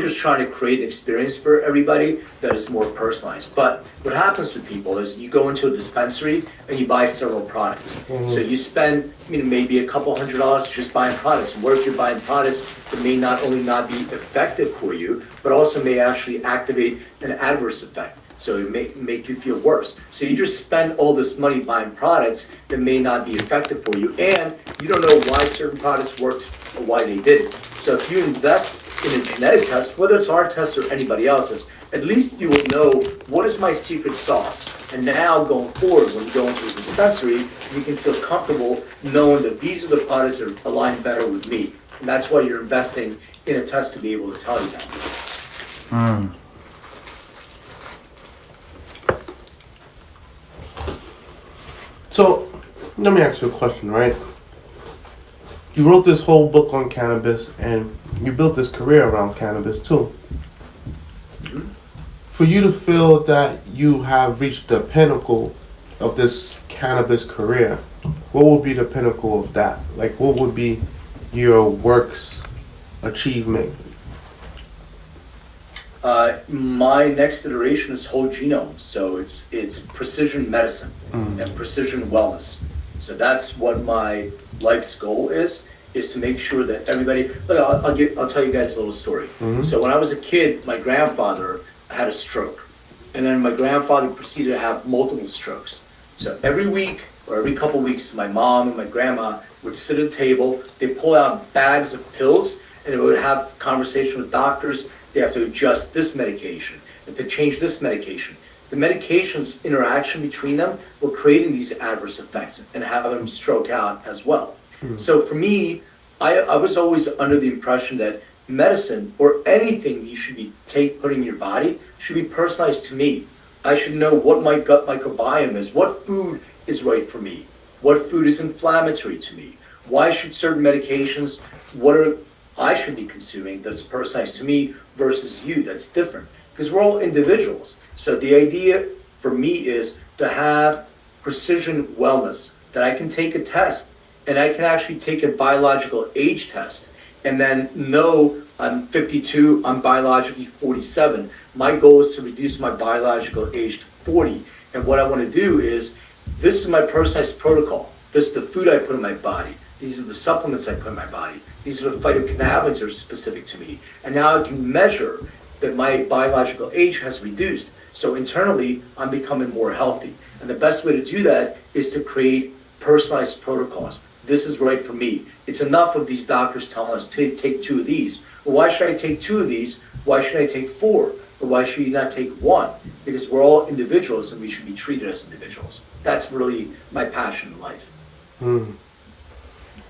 just trying to create an experience for everybody that is more personalized. But what happens to people is you go into a dispensary and you buy several products. So you spend maybe a couple $100 just buying products. And what if you're buying products that may not only not be effective for you, but also may actually activate an adverse effect? So it may make you feel worse. So you just spend all this money buying products that may not be effective for you, and you don't know why certain products worked or why they didn't. So if you invest in a genetic test, whether it's our test or anybody else's, at least you will know what is my secret sauce. And now going forward, when you go into a dispensary, you can feel comfortable knowing that these are the products that align better with me. And that's why you're investing in a test to be able to tell you that. So, let me ask you a question, right? You wrote this whole book on cannabis, and you built this career around cannabis too. For you to feel that you have reached the pinnacle of this cannabis career, what would be the pinnacle of that? Like, what would be your work's achievement? My next iteration is whole genome, so it's precision medicine and precision wellness. So that's what my life's goal is to make sure that everybody. Look, I'll tell you guys a little story. So when I was a kid, my grandfather had a stroke, and then my grandfather proceeded to have multiple strokes. So every week or every couple weeks, my mom and my grandma would sit at a table. They pull out bags of pills, and they would have conversation with doctors. They have to adjust this medication, and to change this medication. The medications interaction between them were creating these adverse effects and having them stroke out as well. So for me, I was always under the impression that medicine or anything you should be putting in your body should be personalized to me. I should know what my gut microbiome is, what food is right for me, what food is inflammatory to me, why should certain medications, I should be consuming that's personalized to me versus you that's different, because we're all individuals. So the idea for me is to have precision wellness, that I can take a test and I can actually take a biological age test and then know I'm 52, I'm biologically 47. My goal is to reduce my biological age to 40. And what I want to do is, this is my personalized protocol. This is the food I put in my body. These are the supplements I put in my body. These are the phytocannabinoids that are specific to me. And now I can measure that my biological age has reduced. So internally, I'm becoming more healthy. And the best way to do that is to create personalized protocols. This is right for me. It's enough of these doctors telling us to take 2 of these. Well, why should I take 2 of these? Why should I take 4? Or why should you not take 1? Because we're all individuals and we should be treated as individuals. That's really my passion in life.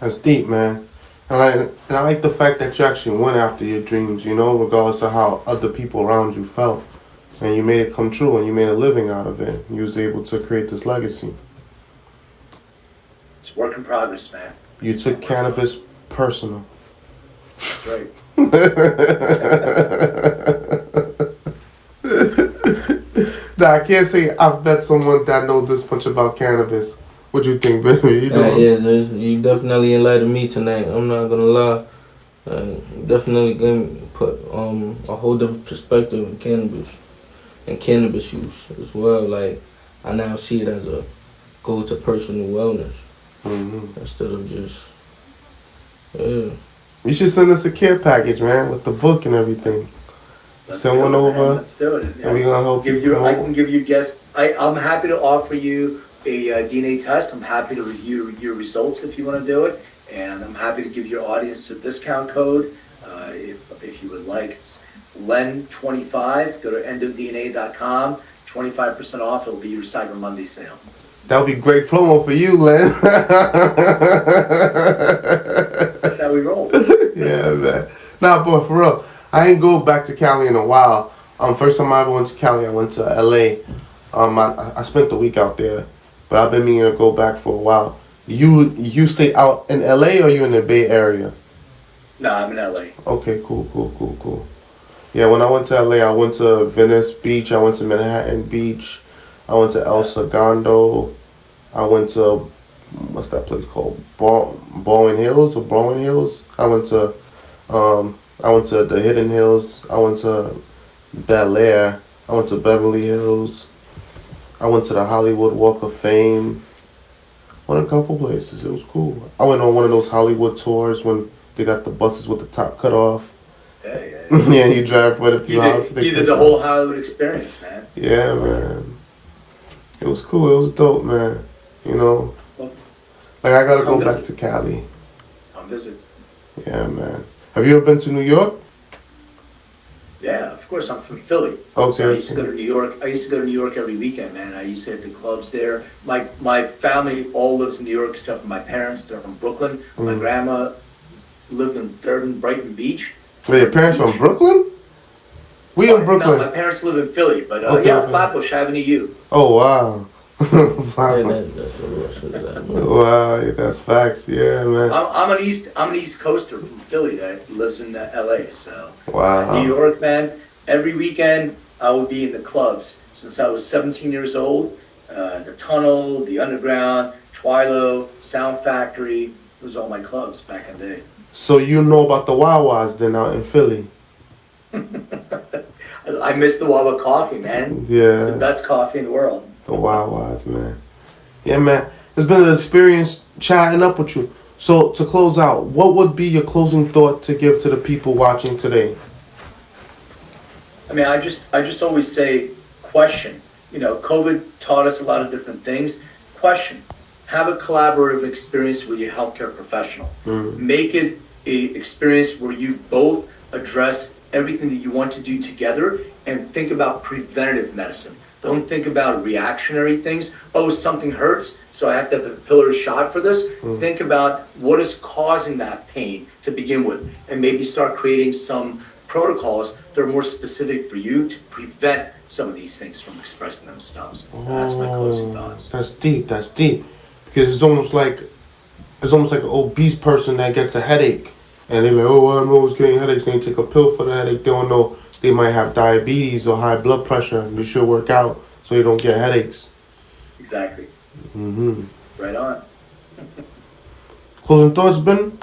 That's deep, man. And I like the fact that you actually went after your dreams, regardless of how other people around you felt. And you made it come true and you made a living out of it. You was able to create this legacy. It's work in progress, man. You took cannabis personal. That's right. Nah, I can't say I've met someone that knows this much about cannabis. What you think, baby? You definitely enlightened me tonight. I'm not gonna lie. Definitely gonna put a whole different perspective in cannabis and cannabis use as well. Like, I now see it as a goal to personal wellness instead of just You should send us a care package, man, with the book and everything. Send one over. Let's do it. And we're gonna help you. I can give you guests. I'm happy to offer you a DNA test. I'm happy to review your results if you want to do it, and I'm happy to give your audience a discount code if you would like. It's LEN25. Go to endofdna.com. 25% off. It'll be your Cyber Monday sale. That would be great promo for you, Len. That's how we roll. Yeah, man. Nah, boy, for real. I ain't go back to Cali in a while. First time I ever went to Cali, I went to LA. I spent the week out there, but I've been meaning to go back for a while. You stay out in LA or you in the Bay Area? No, I'm in LA. Okay, cool. Yeah, when I went to LA, I went to Venice Beach, I went to Manhattan Beach, I went to El Segundo, I went to, what's that place called? Bowen Hills or Bowen Hills? I went to the Hidden Hills, I went to Bel Air, I went to Beverly Hills, I went to the Hollywood Walk of Fame. Went a couple places, it was cool. I went on one of those Hollywood tours when they got the buses with the top cut off. Yeah, you drive for a few hours. You did the whole Hollywood experience, man. Yeah, man. It was cool. It was dope, man. Like, I gotta go back to Cali. I'll visit. Yeah, man. Have you ever been to New York? Yeah, of course. I'm from Philly. Okay. So I used to go to New York. I used to go to New York every weekend, man. I used to hit the clubs there. My family all lives in New York except for my parents. They're from Brooklyn. My grandma lived in 3rd and Brighton Beach. Wait, your parents from Brooklyn? We in Brooklyn. No, my parents live in Philly, but Flatbush Avenue U. Oh, wow. that's what Wow, yeah, that's facts. Yeah, man. I'm an East Coaster from Philly that lives in LA. So wow. New York, man. Every weekend I would be in the clubs since I was 17 years old. The Tunnel, the Underground, Twilo, Sound Factory. Those are all my clubs back in the day. So you know about the Wawas then out in Philly? I miss the Wawa coffee, man. Yeah. It's the best coffee in the world. The Wawas, man. Yeah, man. It's been an experience chatting up with you. So, to close out, what would be your closing thought to give to the people watching today? I mean, I just always say, question. You know, COVID taught us a lot of different things. Question. Have a collaborative experience with your healthcare professional. Make it a experience where you both address everything that you want to do together and think about preventative medicine. Don't think about reactionary things. Oh, something hurts, so I have to have a pill or shot for this. Think about what is causing that pain to begin with, and maybe start creating some protocols that are more specific for you to prevent some of these things from expressing themselves. That's my closing thoughts. That's deep. That's deep. Because it's almost like an obese person that gets a headache, and they're like, "Oh, I'm always getting headaches." And they take a pill for the headache. They don't know they might have diabetes or high blood pressure, and they should work out so they don't get headaches. Exactly. Right on. Closing thoughts, Ben?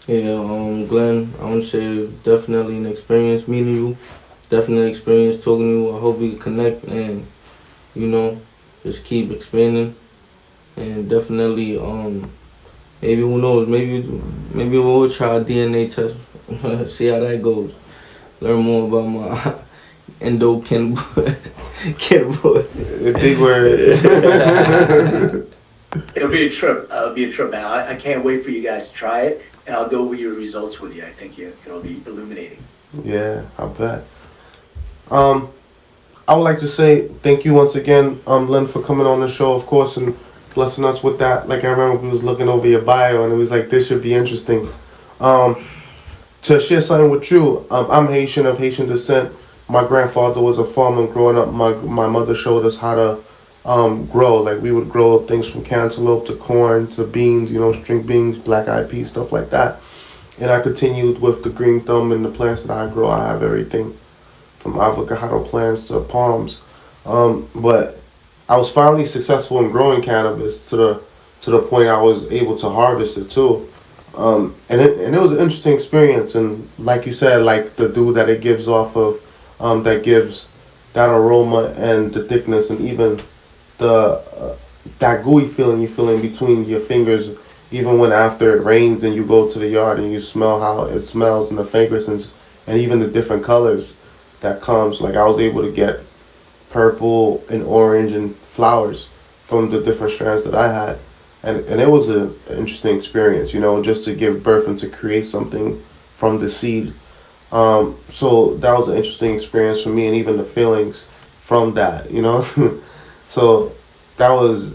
Yeah, Glenn, I want to say definitely an experience meeting you. Definitely an experience talking to you. I hope we can connect and, you know, just keep expanding. And definitely, maybe who knows, maybe we'll try a DNA test, see how that goes. Learn more about my cannabis. Big word. It'll be a trip. Man. I can't wait for you guys to try it, and I'll go over your results with you. I think it'll be illuminating. Yeah, I bet. I would like to say thank you once again, Len, for coming on the show, of course, and blessing us with that. Like, I remember we was looking over your bio, and it was like, this should be interesting. To share something with you, I'm Haitian, of Haitian descent. My grandfather was a farmer growing up. My mother showed us how to grow. Like, we would grow things from cantaloupe to corn to beans, you know, string beans, black eyed peas, stuff like that. And I continued with the green thumb and the plants that I grow. I have everything from avocado plants to palms. But I was finally successful in growing cannabis to the point I was able to harvest it too. And it was an interesting experience. And like you said, like the dew that it gives off of, that gives that aroma and the thickness, and even that gooey feeling you feel in between your fingers, even when after it rains and you go to the yard and you smell how it smells and the fragrances and even the different colors that comes. Like, I was able to get purple and orange and flowers from the different strands that I had. And it was an interesting experience, you know, just to give birth and to create something from the seed. So that was an interesting experience for me, and even the feelings from that, you know. So that was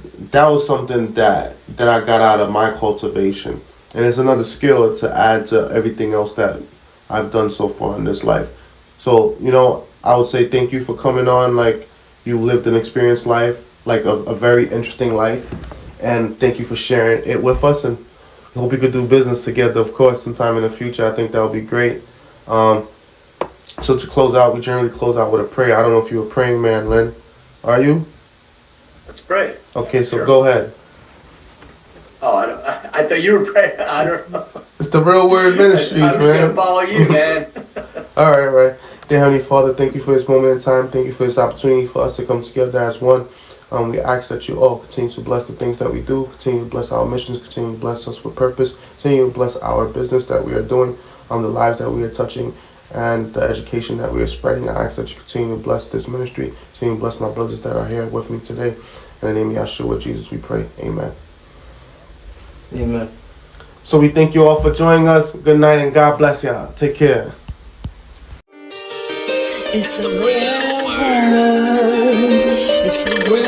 something that I got out of my cultivation. And it's another skill to add to everything else that I've done so far in this life. So, you know, I would say thank you for coming on. Like, you've lived an experienced life, like a very interesting life. And thank you for sharing it with us. And I hope we could do business together, of course, sometime in the future. I think that would be great. So to close out, we generally close out with a prayer. I don't know if you're a praying man, Len. Are you? Let's pray. Okay, so Sure. Go ahead. Oh, I thought you were praying. I don't know. It's the Real Word Ministries, I'm just man. gonna follow you, man. All right. Dear Heavenly Father, thank you for this moment in time. Thank you for this opportunity for us to come together as one. We ask that you all continue to bless the things that we do, continue to bless our missions, continue to bless us with purpose, continue to bless our business that we are doing, the lives that we are touching, and the education that we are spreading. I ask that you continue to bless this ministry, continue to bless my brothers that are here with me today. In the name of Yeshua, Jesus, we pray. Amen. Amen. So we thank you all for joining us. Good night and God bless y'all. Take care. It's the real word. It's the real word.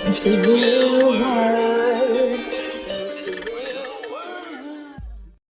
It's the real